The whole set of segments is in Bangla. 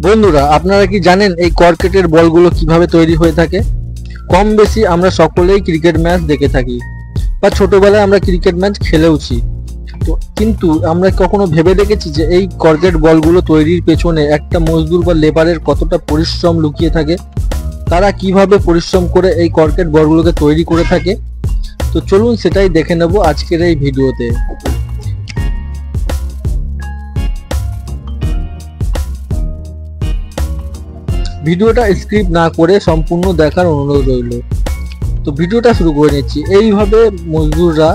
বন্ধুরা, আপনারা কি জানেন এই কর্কেটের বলগুলো কিভাবে তৈরি হয়ে থাকে? কম বেশি আমরা সকলেই ক্রিকেট ম্যাচ দেখে থাকি বা ছোটবেলায় আমরা ক্রিকেট ম্যাচ খেলেওছি। তো কিন্তু আমরা কখনো ভেবে দেখেছি যে এই কর্কেট বলগুলো তৈরির পেছনে একটা মজদুর বা লেবারের কতটা পরিশ্রম লুকিয়ে থাকে? তারা কিভাবে পরিশ্রম করে এই কর্কেট বলগুলোকে তৈরি করে থাকে? তো চলুন সেটাই দেখে নেব আজকের এই ভিডিওতে। ভিডিওটা স্ক্রিপ্ট না করে সম্পূর্ণ দেখার অনুরোধ রইল। তো ভিডিওটা শুরু করে নিচ্ছি। এইভাবে মজদুররা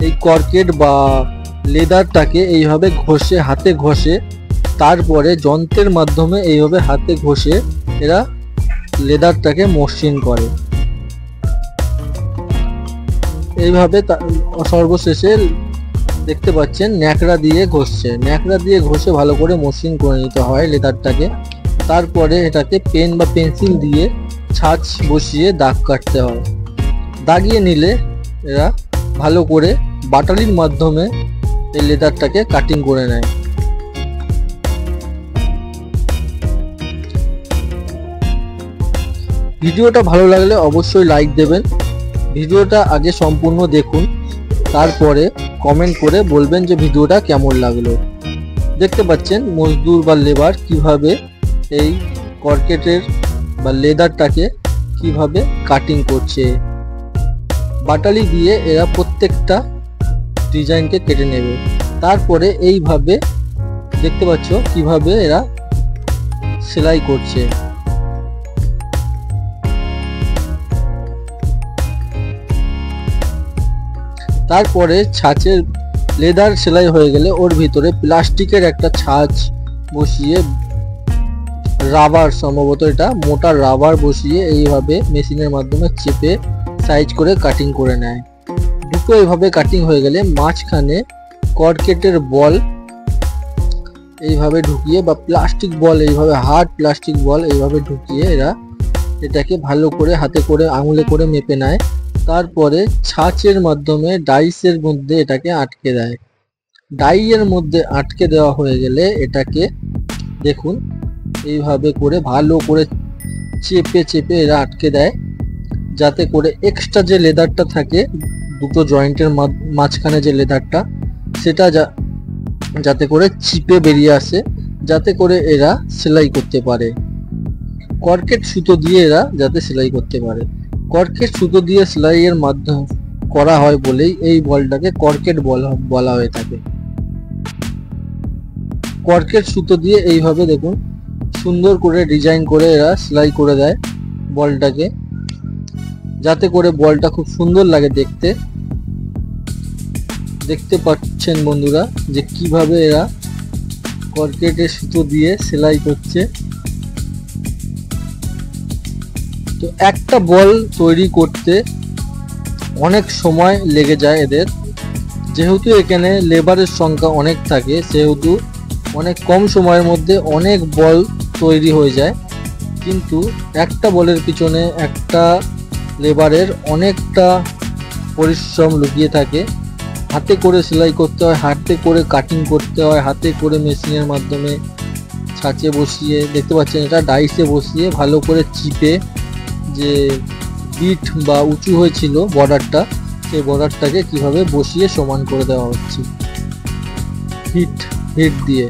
এই কর্কেট বা লেদারটাকে এইভাবে ঘষে, হাতে ঘষে, তারপরে যন্ত্রের মাধ্যমে এইভাবে হাতে ঘষে এরা লেদারটাকে মসৃণ করে। এইভাবে সর্বশেষে দেখতে পাচ্ছেন ন্যাকড়া দিয়ে ঘষছে, ন্যাকড়া দিয়ে ঘষে ভালো করে মসৃণ করে নিতে হয় লেদারটাকে। তারপরে এটাকে পেন বা পেন্সিল দিয়ে ছাঁচ বসিয়ে দাগ কাটতে হয়। দাগিয়ে নিলে এরা ভালো করে বাটালির মাধ্যমে এই লেদারটাকে কাটিং করে নেয়। ভিডিওটা ভালো লাগলে অবশ্যই লাইক দেবেন। ভিডিওটা আগে সম্পূর্ণ দেখুন, তারপরে কমেন্ট করে বলবেন যে ভিডিওটা কেমন লাগলো। দেখতে পাচ্ছেন মজদুর বা লেবার কিভাবে এই কর্কেটের বা লেদারটাকে কিভাবে কাটিং করছে। বাটালি দিয়ে এরা প্রত্যেকটা ডিজাইনকে কেটে নেবে। তারপরে এইভাবে দেখতে পাচ্ছ কিভাবে এরা সেলাই করছে। তারপরে ছাঁচের লেদার সেলাই হয়ে গেলে ওর ভিতরে প্লাস্টিকের একটা ছাঁচ বসিয়ে, রাবার, সম্ভবত এটা মোটা রাবার বসিয়ে এইভাবে মেশিনের মাধ্যমে চেপে সাইজ করে কাটিং করে নেয়। দুটো এইভাবে কাটিং হয়ে গেলে মাঝখানে কর্কেটের বল এইভাবে ঢুকিয়ে, বা প্লাস্টিক বল এইভাবে, হার্ড প্লাস্টিক বল এইভাবে ঢুকিয়ে এরা এটাকে ভালো করে হাতে করে আঙুলে করে মেপে নেয়। তারপরে ছাঁচের মাধ্যমে ডাইসের মধ্যে এটাকে আটকে দেয়। ডাইয়ের মধ্যে আটকে দেওয়া হয়ে গেলে এটাকে দেখুন এইভাবে করে ভালো করে চেপে চেপে এরা আটকে দেয়, যাতে করে এক্সট্রা যে লেদারটা থাকে দুটো জয়েন্টের মাঝখানে যে লেদারটা, সেটা যাতে করে চিপে বেরিয়ে আসে, যাতে করে এরা সেলাই করতে পারে। কর্কেট সুতো দিয়ে এরা যাতে সেলাই করতে পারে। কর্কেট সুতো দিয়ে সেলাইয়ের মাধ্যম করা হয় বলেই এই বলটাকে কর্কেট বলা হয়ে থাকে। কর্কেট সুতো দিয়ে এইভাবে দেখুন সুন্দর করে ডিজাইন করে এরা সেলাই করে দেয় বলটাকে, যাতে করে বলটা খুব সুন্দর লাগে দেখতে। দেখতে পাচ্ছেন বন্ধুরা যে কিভাবে এরা কর্কেটের সুতো দিয়ে সেলাই করছে। তো একটা বল তৈরি করতে অনেক সময় লেগে যায় এদের। যেহেতু এখানে লেবারের সংখ্যা অনেক থাকে, সেহেতু অনেক কম সময়ের মধ্যে অনেক বল তৈরি হয়ে যায়। কিন্তু একটা বলের পিছনে একটা লেবারের অনেকটা পরিশ্রম লুকিয়ে থাকে। হাতে করে সেলাই করতে হয়, হাতে করে কাটিং করতে হয়, হাতে করে মেশিনের মাধ্যমে ছাঁচে বসিয়ে, দেখতে পাচ্ছেন এটা ডাইসে বসিয়ে ভালো করে চিপে, যে বিট বা উঁচু হয়েছিল বর্ডারটা, সেই বর্ডারটাকে কিভাবে বসিয়ে সমান করে দেওয়া হচ্ছে হিট দিয়ে।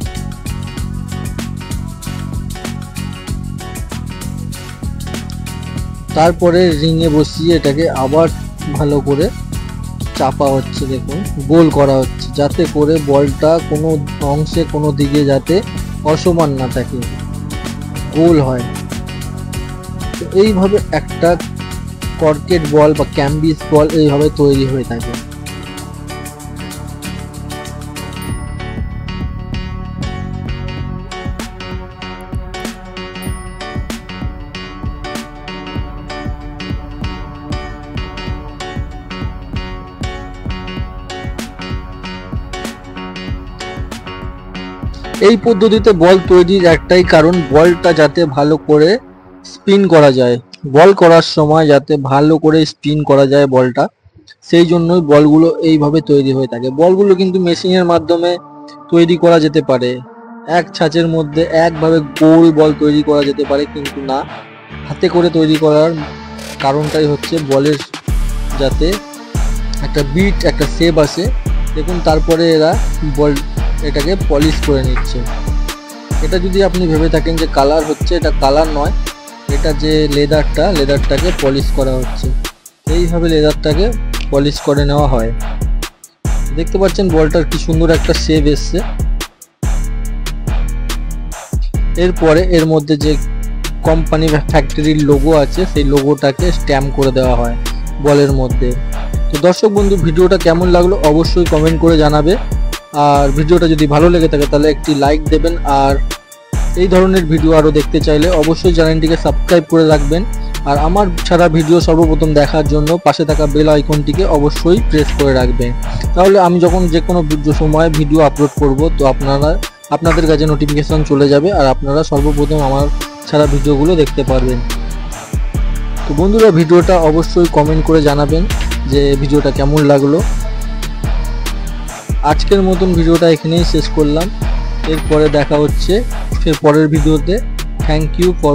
তারপরে রিংয়ে বসিয়ে এটাকে আবার ভালো করে চাপা হচ্ছে, দেখুন গোল করা হচ্ছে, যাতে করে বলটা কোনো অংশে কোনো দিকে যাতে অসমান না থাকে, গোল হয়। তো এইভাবে একটা কর্কেট বল বা ক্যাম্বিস বল এইভাবে তৈরি হয়ে থাকে। এই পদ্ধতিতে বল তৈরির একটাই কারণ, বলটা যাতে ভালো করে স্পিন করা যায়, বল করার সময় যাতে ভালো করে স্পিন করা যায় বলটা, সেই জন্যই বলগুলো এইভাবে তৈরি হয়ে থাকে। বলগুলো কিন্তু মেশিনের মাধ্যমে তৈরি করা যেতে পারে, এক ছাঁচের মধ্যে একভাবে গোল বল তৈরি করা যেতে পারে, কিন্তু না, হাতে করে তৈরি করার কারণটাই হচ্ছে বলের যাতে একটা বিট, একটা শেপ আসে। দেখুন তারপরে এরা এটাকে পলিশ করে নিচ্ছে। এটা যদি আপনি ভেবে থাকেন যে কালার হচ্ছে, এটা কালার নয়, এটা যে লেদারটাকে পলিশ করা হচ্ছে। এইভাবে লেদারটাকে পলিশ করে নেওয়া হয়। দেখতে পাচ্ছেন বলটার কি সুন্দর একটা শেপ এসছে। এরপরে এর মধ্যে যে কোম্পানি বা ফ্যাক্টরির লোগো আছে সেই লোগোটাকে স্ট্যাম্প করে দেওয়া হয় বলের মধ্যে। তো দর্শক বন্ধু, ভিডিওটা কেমন লাগলো অবশ্যই কমেন্ট করে জানাবে। আর ভিডিওটা যদি ভালো লেগে থাকে তাহলে একটি লাইক দেবেন। আর এই ধরনের ভিডিও আরও দেখতে চাইলে অবশ্যই চ্যানেলটিকে সাবস্ক্রাইব করে রাখবেন। আর আমার ছাড়া ভিডিও সর্বপ্রথম দেখার জন্য পাশে থাকা বেল আইকনটিকে অবশ্যই প্রেস করে রাখবেন। তাহলে আমি যখন যে কোনো সময় ভিডিও আপলোড করব তো আপনাদের কাছে নোটিফিকেশন চলে যাবে, আর আপনারা সর্বপ্রথম আমার ছাড়া ভিডিওগুলো দেখতে পারবেন। তো বন্ধুরা, ভিডিওটা অবশ্যই কমেন্ট করে জানাবেন যে ভিডিওটা কেমন লাগলো। আজকের মতন ভিডিওটা এখানেই শেষ করলাম। এরপরে দেখা হচ্ছে পরের ভিডিওতে। Thank you for